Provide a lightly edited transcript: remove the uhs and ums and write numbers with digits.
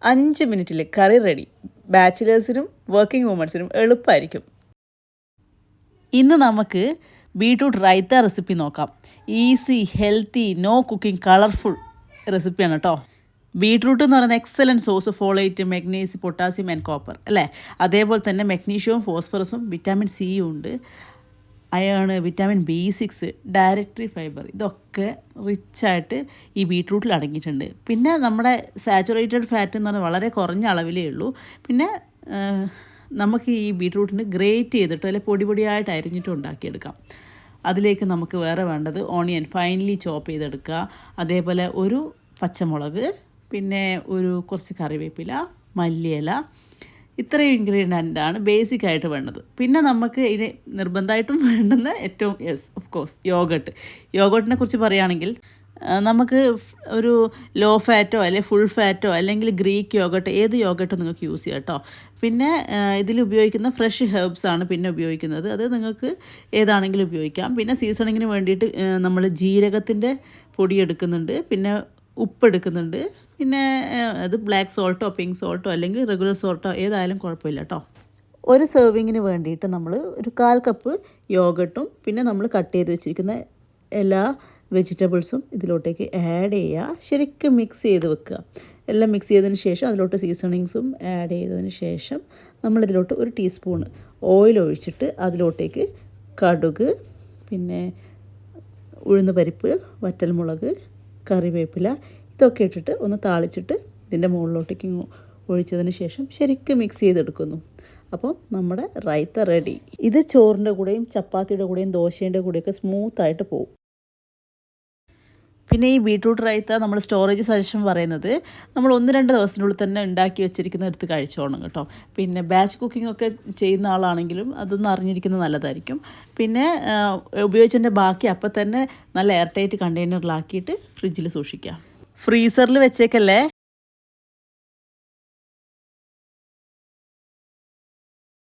5 മിനിറ്റിൽ കറി ready. ബാച്ചിലേഴ്സിനും working വുമൺസിനും എളുപ്പമായിരിക്കും. ഇന്ന് നമുക്ക് ബീട്രൂട്ട് റൈത്ത റെസിപ്പി നോക്കാം. Easy, healthy, no cooking, colourful റെസിപ്പിയാണ് കേട്ടോ. ബീട്രൂട്ട് എന്ന് പറയുന്ന excellent source folate, magnesium, potassium and copper അല്ലേ. അതേപോലെ തന്നെ മഗ്നീഷ്യവും ഫോസ്ഫറസും വിറ്റാമിൻ സിയും ഉണ്ട്. Iron, vitamin B6, dietary fibre, ഇതൊക്കെ റിച്ചായിട്ട് ഈ ബീട്രൂട്ടിൽ അടങ്ങിയിട്ടുണ്ട്. പിന്നെ നമ്മുടെ സാച്ചുറേറ്റഡ് ഫാറ്റ് എന്ന് പറഞ്ഞാൽ വളരെ കുറഞ്ഞ അളവിലേ ഉള്ളൂ. പിന്നെ നമുക്ക് ഈ ബീട്രൂട്ടിന് ഗ്രേറ്റ് ചെയ്തിട്ടോ അല്ലെങ്കിൽ പൊടി പൊടിയായിട്ട് അരിഞ്ഞിട്ട് ഉണ്ടാക്കിയെടുക്കാം. അതിലേക്ക് നമുക്ക് വേറെ വേണ്ടത് ഓണിയൻ ഫൈനലി ചോപ്പ് ചെയ്തെടുക്കുക, അതേപോലെ ഒരു പച്ചമുളക്, പിന്നെ കുറച്ച് കറിവേപ്പില, മല്ലിയില, ഇത്രയും ഇൻഗ്രീഡിയൻ്റാണ് ബേസിക്കായിട്ട് വേണ്ടത്. പിന്നെ നമുക്ക് ഇതിന് നിർബന്ധമായിട്ടും വേണ്ടുന്ന ഏറ്റവും ഓഫ് കോഴ്സ് യോഗട്ടിനെ കുറിച്ച് പറയുകയാണെങ്കിൽ നമുക്ക് ഒരു ലോ ഫാറ്റോ അല്ലെങ്കിൽ ഫുൾ ഫാറ്റോ അല്ലെങ്കിൽ ഗ്രീക്ക് യോഗട്ട്, ഏത് യോഗട്ടോ നിങ്ങൾക്ക് യൂസ് ചെയ്യാം കേട്ടോ. പിന്നെ ഇതിൽ ഉപയോഗിക്കുന്ന ഫ്രഷ് ഹെർബ്സ് ആണ് പിന്നെ ഉപയോഗിക്കുന്നത്. അത് നിങ്ങൾക്ക് ഏതാണെങ്കിലും ഉപയോഗിക്കാം. പിന്നെ സീസണിങ്ങിന് വേണ്ടിയിട്ട് നമ്മൾ ജീരകത്തിൻ്റെ പൊടി എടുക്കുന്നുണ്ട്, പിന്നെ ഉപ്പ് എടുക്കുന്നുണ്ട്, പിന്നെ അത് ബ്ലാക്ക് സോൾട്ടോ പിങ്ക് സോൾട്ടോ അല്ലെങ്കിൽ റെഗുലർ സോൾട്ടോ ഏതായാലും കുഴപ്പമില്ല കേട്ടോ. ഒരു സെർവിങ്ങിന് വേണ്ടിയിട്ട് നമ്മൾ ഒരു 1/4 കപ്പ് യോഗട്ടും പിന്നെ നമ്മൾ കട്ട് ചെയ്ത് വെച്ചിരിക്കുന്ന എല്ലാ വെജിറ്റബിൾസും ഇതിലോട്ടേക്ക് ആഡ് ചെയ്യുക. ശരിക്കും മിക്സ് ചെയ്ത് വെക്കുക. എല്ലാം മിക്സ് ചെയ്തതിന് ശേഷം അതിലോട്ട് സീസണിങ്സും ആഡ് ചെയ്തതിന് ശേഷം നമ്മളിതിലോട്ട് 1 ടീസ്പൂൺ ഓയിൽ ഒഴിച്ചിട്ട് അതിലോട്ടേക്ക് കടുക്, പിന്നെ ഉഴുന്ന് പരിപ്പ്, വറ്റൽമുളക്, കറിവേപ്പില, ഇതൊക്കെ ഇട്ടിട്ട് ഒന്ന് താളിച്ചിട്ട് ഇതിൻ്റെ മുകളിലോട്ടേക്ക് ഒഴിച്ചതിന് ശേഷം ശരിക്കും മിക്സ് ചെയ്തെടുക്കുന്നു. അപ്പോൾ നമ്മുടെ റൈത്ത റെഡി. ഇത് ചോറിൻ്റെ കൂടെയും ചപ്പാത്തിയുടെ കൂടെയും ദോശേൻ്റെ കൂടെയൊക്കെ സ്മൂത്തായിട്ട് പോകും. പിന്നെ ഈ ബീട്രൂട്ട് റൈത്ത നമ്മൾ സ്റ്റോറേജ് സജഷൻ പറയുന്നത് നമ്മൾ 1-2 ദിവസത്തിനുള്ളിൽ തന്നെ ഉണ്ടാക്കി വെച്ചിരിക്കുന്ന എടുത്ത് കഴിച്ചോണം കേട്ടോ. പിന്നെ ബാച്ച് കുക്കിംഗ് ഒക്കെ ചെയ്യുന്ന ആളാണെങ്കിലും അതൊന്ന് അറിഞ്ഞിരിക്കുന്നത് നല്ലതായിരിക്കും. പിന്നെ ഉപയോഗിച്ചതിൻ്റെ ബാക്കി അപ്പം തന്നെ നല്ല എയർ ടൈറ്റ് കണ്ടെയ്നറിലാക്കിയിട്ട് ഫ്രിഡ്ജിൽ സൂക്ഷിക്കാം. ഫ്രീസറിൽ വെച്ചേക്കല്ലേ,